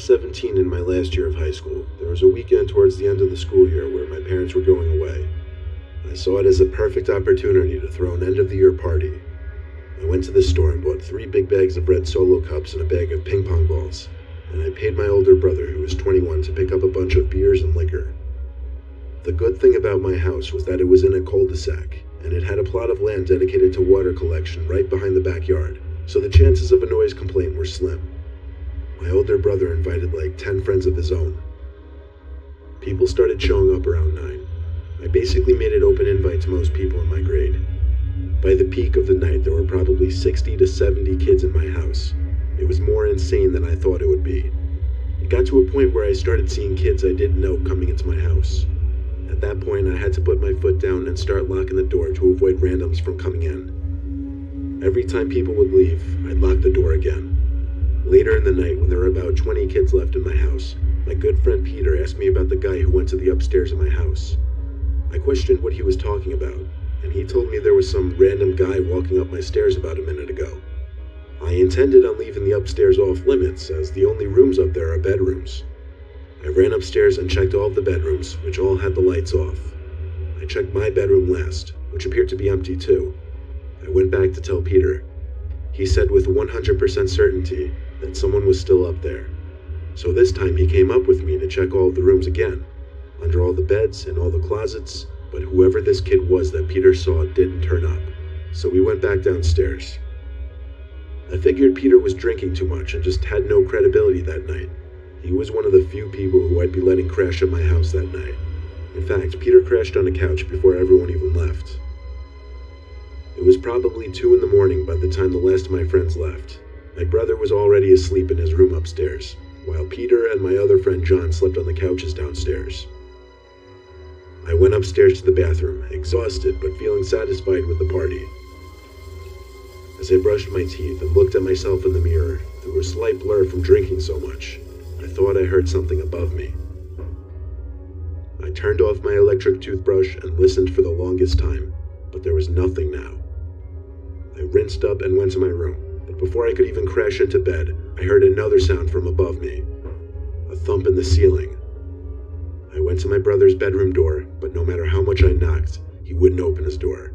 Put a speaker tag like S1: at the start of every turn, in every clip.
S1: 17 in my last year of high school. There was a weekend towards the end of the school year where my parents were going away. I saw it as a perfect opportunity to throw an end-of-the-year party. I went to the store and bought 3 big bags of red Solo cups and a bag of ping pong balls, and I paid my older brother, who was 21, to pick up a bunch of beers and liquor. The good thing about my house was that it was in a cul-de-sac, and it had a plot of land dedicated to water collection right behind the backyard, so the chances of a noise complaint were slim. My older brother invited like 10 friends of his own. People started showing up around 9. I basically made an open invite to most people in my grade. By the peak of the night, there were probably 60 to 70 kids in my house. It was more insane than I thought it would be. It got to a point where I started seeing kids I didn't know coming into my house. At that point, I had to put my foot down and start locking the door to avoid randoms from coming in. Every time people would leave, I'd lock the door again. Later in the night, when there were about 20 kids left in my house, my good friend Peter asked me about the guy who went to the upstairs of my house. I questioned what he was talking about, and he told me there was some random guy walking up my stairs about a minute ago. I intended on leaving the upstairs off limits, as the only rooms up there are bedrooms. I ran upstairs and checked all of the bedrooms, which all had the lights off. I checked my bedroom last, which appeared to be empty too. I went back to tell Peter. He said with 100% certainty that someone was still up there. So this time he came up with me to check all of the rooms again, under all the beds and all the closets, but whoever this kid was that Peter saw didn't turn up. So we went back downstairs. I figured Peter was drinking too much and just had no credibility that night. He was one of the few people who I'd be letting crash at my house that night. In fact, Peter crashed on a couch before everyone even left. It was probably 2 in the morning by the time the last of my friends left. My brother was already asleep in his room upstairs, while Peter and my other friend John slept on the couches downstairs. I went upstairs to the bathroom, exhausted but feeling satisfied with the party. As I brushed my teeth and looked at myself in the mirror, through a slight blur from drinking so much, I thought I heard something above me. I turned off my electric toothbrush and listened for the longest time, but there was nothing now. I rinsed up and went to my room, but before I could even crash into bed, I heard another sound from above me, a thump in the ceiling. I went to my brother's bedroom door, but no matter how much I knocked, he wouldn't open his door.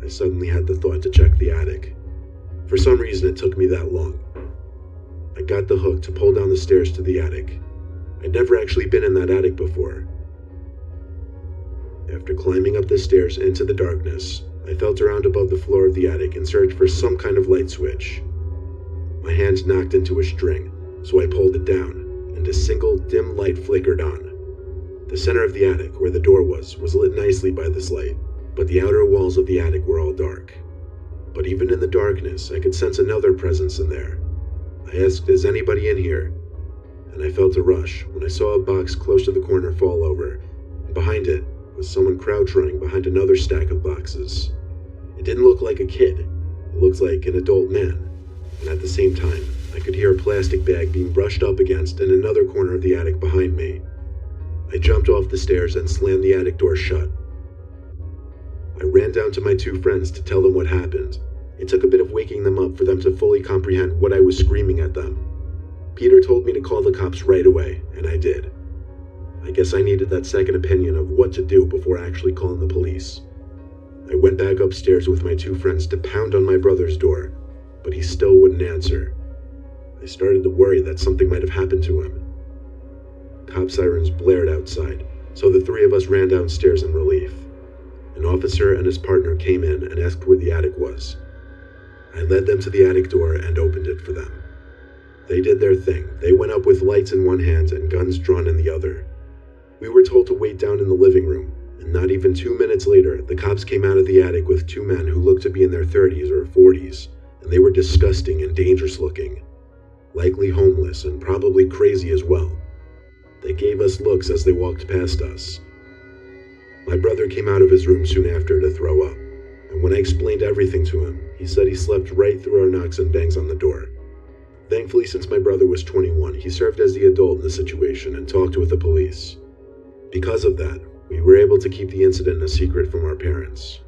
S1: I suddenly had the thought to check the attic. For some reason, it took me that long. I got the hook to pull down the stairs to the attic. I'd never actually been in that attic before. After climbing up the stairs into the darkness, I felt around above the floor of the attic and searched for some kind of light switch. My hands knocked into a string, so I pulled it down, and a single dim light flickered on. The center of the attic, where the door was lit nicely by this light, but the outer walls of the attic were all dark. But even in the darkness, I could sense another presence in there. I asked, "Is anybody in here?" And I felt a rush when I saw a box close to the corner fall over, and behind it was someone crouch running behind another stack of boxes. It didn't look like a kid. It looked like an adult man. And at the same time, I could hear a plastic bag being brushed up against in another corner of the attic behind me. I jumped off the stairs and slammed the attic door shut. I ran down to my 2 friends to tell them what happened. It took a bit of waking them up for them to fully comprehend what I was screaming at them. Peter told me to call the cops right away, and I did. I guess I needed that second opinion of what to do before actually calling the police. I went back upstairs with my 2 friends to pound on my brother's door, but he still wouldn't answer. I started to worry that something might have happened to him. Cop sirens blared outside, so the 3 of us ran downstairs in relief. An officer and his partner came in and asked where the attic was. I led them to the attic door and opened it for them. They did their thing. They went up with lights in one hand and guns drawn in the other. We were told to wait down in the living room, and not even 2 minutes later, the cops came out of the attic with 2 men who looked to be in their 30s or 40s, and they were disgusting and dangerous looking. Likely homeless and probably crazy as well. They gave us looks as they walked past us. My brother came out of his room soon after to throw up, and when I explained everything to him, he said he slept right through our knocks and bangs on the door. Thankfully, since my brother was 21, he served as the adult in the situation and talked with the police. Because of that, we were able to keep the incident a secret from our parents.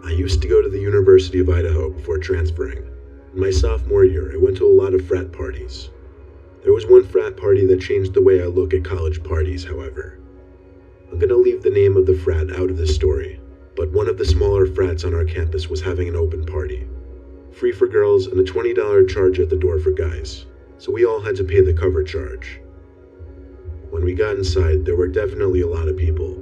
S1: I used to go to the University of Idaho before transferring. In my sophomore year, I went to a lot of frat parties. There was one frat party that changed the way I look at college parties, however. I'm gonna leave the name of the frat out of this story, but one of the smaller frats on our campus was having an open party. Free for girls and a $20 charge at the door for guys, so we all had to pay the cover charge. When we got inside, there were definitely a lot of people,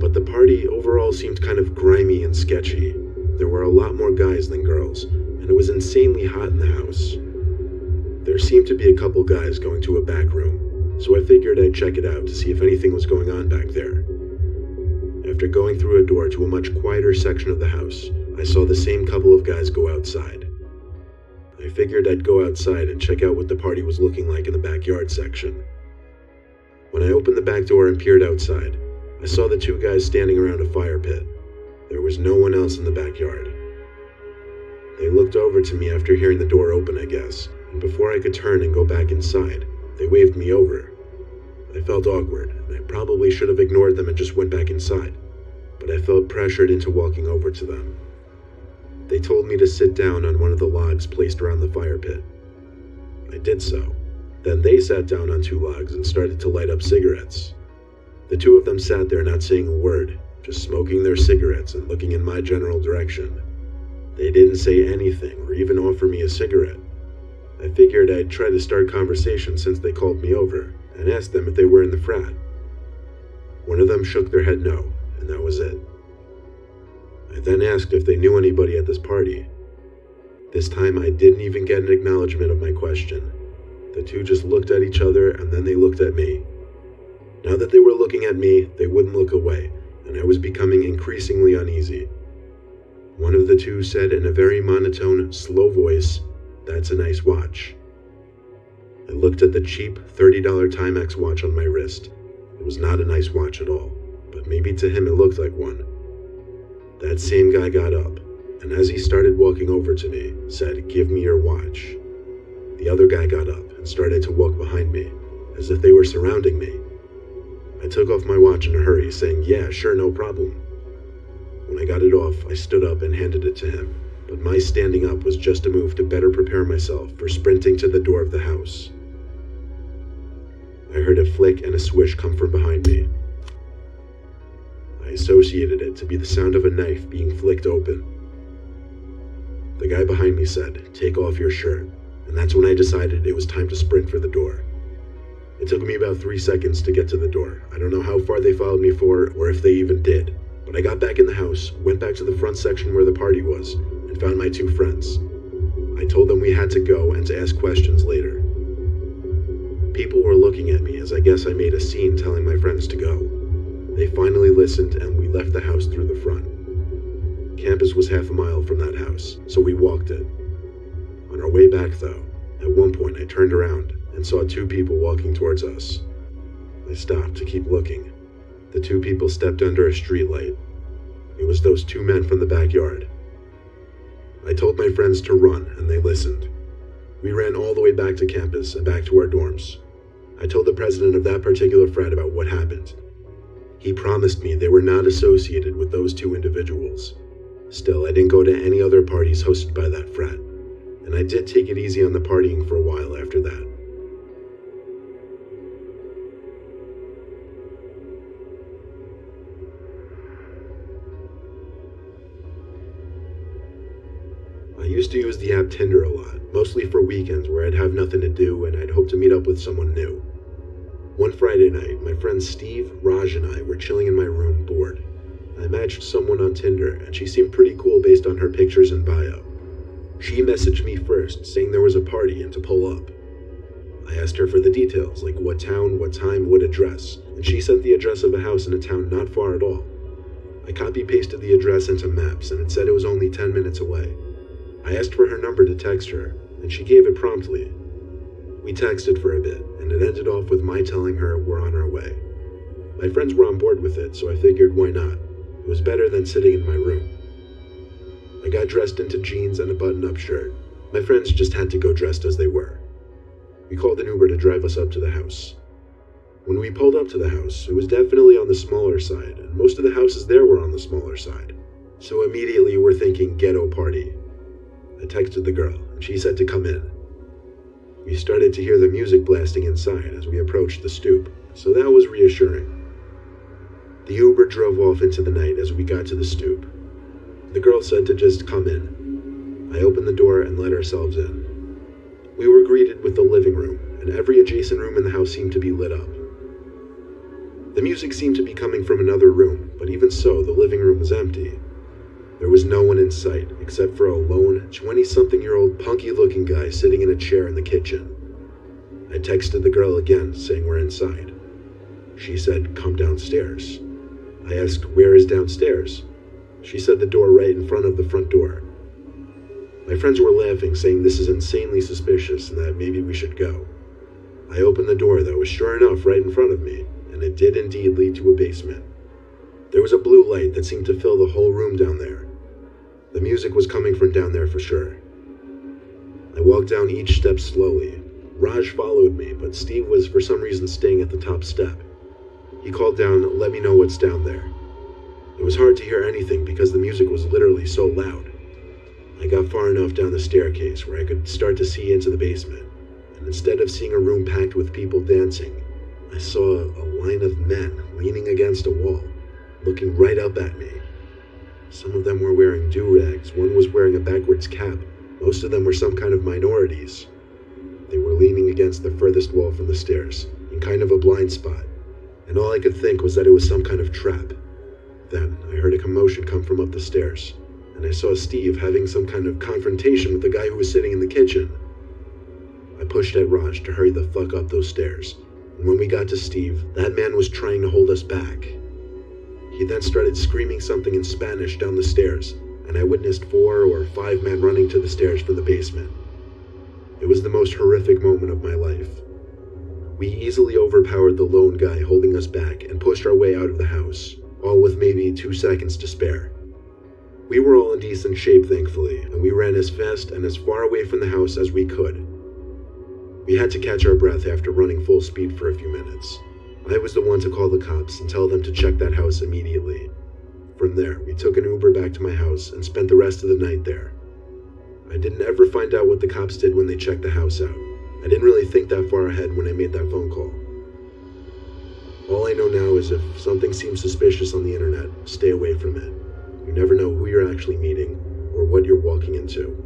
S1: but the party overall seemed kind of grimy and sketchy. There were a lot more guys than girls, and it was insanely hot in the house. There seemed to be a couple guys going to a back room, so I figured I'd check it out to see if anything was going on back there. After going through a door to a much quieter section of the house, I saw the same couple of guys go outside. I figured I'd go outside and check out what the party was looking like in the backyard section. When I opened the back door and peered outside, I saw the two guys standing around a fire pit. There was no one else in the backyard. They looked over to me after hearing the door open, I guess, and before I could turn and go back inside, they waved me over. I felt awkward, and I probably should have ignored them and just went back inside, but I felt pressured into walking over to them. They told me to sit down on one of the logs placed around the fire pit. I did so. Then they sat down on two logs and started to light up cigarettes. The two of them sat there not saying a word, just smoking their cigarettes and looking in my general direction. They didn't say anything or even offer me a cigarette. I figured I'd try to start conversation since they called me over, and asked them if they were in the frat. One of them shook their head no, and that was it. I then asked if they knew anybody at this party. This time I didn't even get an acknowledgement of my question. The two just looked at each other and then they looked at me. Now that they were looking at me, they wouldn't look away, and I was becoming increasingly uneasy. One of the two said in a very monotone, slow voice, "That's a nice watch." I looked at the cheap $30 Timex watch on my wrist. It was not a nice watch at all, but maybe to him it looked like one. That same guy got up, and as he started walking over to me, said, "Give me your watch." The other guy got up and started to walk behind me, as if they were surrounding me. I took off my watch in a hurry, saying, "Yeah, sure, no problem." When I got it off, I stood up and handed it to him, but my standing up was just a move to better prepare myself for sprinting to the door of the house. I heard a flick and a swish come from behind me. I associated it to be the sound of a knife being flicked open. The guy behind me said, "Take off your shirt," and that's when I decided it was time to sprint for the door. It took me about 3 seconds to get to the door. I don't know how far they followed me for, or if they even did, but I got back in the house, went back to the front section where the party was, and found my two friends. I told them we had to go and to ask questions later. People were looking at me as I guess I made a scene telling my friends to go. They finally listened and we left the house through the front. Campus was half a mile from that house, so we walked it. On our way back though, at one point I turned around and saw two people walking towards us. I stopped to keep looking. The two people stepped under a streetlight. It was those two men from the backyard. I told my friends to run and they listened. We ran all the way back to campus and back to our dorms. I told the president of that particular frat about what happened. He promised me they were not associated with those two individuals. Still, I didn't go to any other parties hosted by that frat, and I did take it easy on the partying for a while after that. I used to use the app Tinder a lot, mostly for weekends where I'd have nothing to do and I'd hope to meet up with someone new. One Friday night, my friends Steve, Raj, and I were chilling in my room, bored. I matched someone on Tinder, and she seemed pretty cool based on her pictures and bio. She messaged me first, saying there was a party and to pull up. I asked her for the details, like what town, what time, what address, and she sent the address of a house in a town not far at all. I copy-pasted the address into Maps, and it said it was only 10 minutes away. I asked for her number to text her, and she gave it promptly. We texted for a bit, and it ended off with my telling her we're on our way. My friends were on board with it, so I figured why not? It was better than sitting in my room. I got dressed into jeans and a button-up shirt. My friends just had to go dressed as they were. We called an Uber to drive us up to the house. When we pulled up to the house, it was definitely on the smaller side, and most of the houses there were on the smaller side. So immediately we're thinking ghetto party. I texted the girl, and she said to come in. We started to hear the music blasting inside as we approached the stoop, so that was reassuring. The Uber drove off into the night as we got to the stoop. The girl said to just come in. I opened the door and let ourselves in. We were greeted with the living room, and every adjacent room in the house seemed to be lit up. The music seemed to be coming from another room, but even so, the living room was empty. There was no one in sight, except for a lone, 20-something-year-old punky-looking guy sitting in a chair in the kitchen. I texted the girl again, saying we're inside. She said, come downstairs. I asked, where is downstairs? She said the door right in front of the front door. My friends were laughing, saying this is insanely suspicious and that maybe we should go. I opened the door that was sure enough right in front of me, and it did indeed lead to a basement. There was a blue light that seemed to fill the whole room down there. The music was coming from down there for sure. I walked down each step slowly. Raj followed me, but Steve was for some reason staying at the top step. He called down, let me know what's down there. It was hard to hear anything because the music was literally so loud. I got far enough down the staircase where I could start to see into the basement, and instead of seeing a room packed with people dancing, I saw a line of men leaning against a wall, looking right up at me. Some of them were wearing do-rags, one was wearing a backwards cap, most of them were some kind of minorities. They were leaning against the furthest wall from the stairs, in kind of a blind spot, and all I could think was that it was some kind of trap. Then I heard a commotion come from up the stairs, and I saw Steve having some kind of confrontation with the guy who was sitting in the kitchen. I pushed at Raj to hurry the fuck up those stairs, and when we got to Steve, that man was trying to hold us back. He then started screaming something in Spanish down the stairs, and I witnessed 4 or 5 men running to the stairs from the basement. It was the most horrific moment of my life. We easily overpowered the lone guy holding us back and pushed our way out of the house, all with maybe 2 seconds to spare. We were all in decent shape, thankfully, and we ran as fast and as far away from the house as we could. We had to catch our breath after running full speed for a few minutes. I was the one to call the cops and tell them to check that house immediately. From there, we took an Uber back to my house and spent the rest of the night there. I didn't ever find out what the cops did when they checked the house out. I didn't really think that far ahead when I made that phone call. All I know now is if something seems suspicious on the internet, stay away from it. You never know who you're actually meeting or what you're walking into.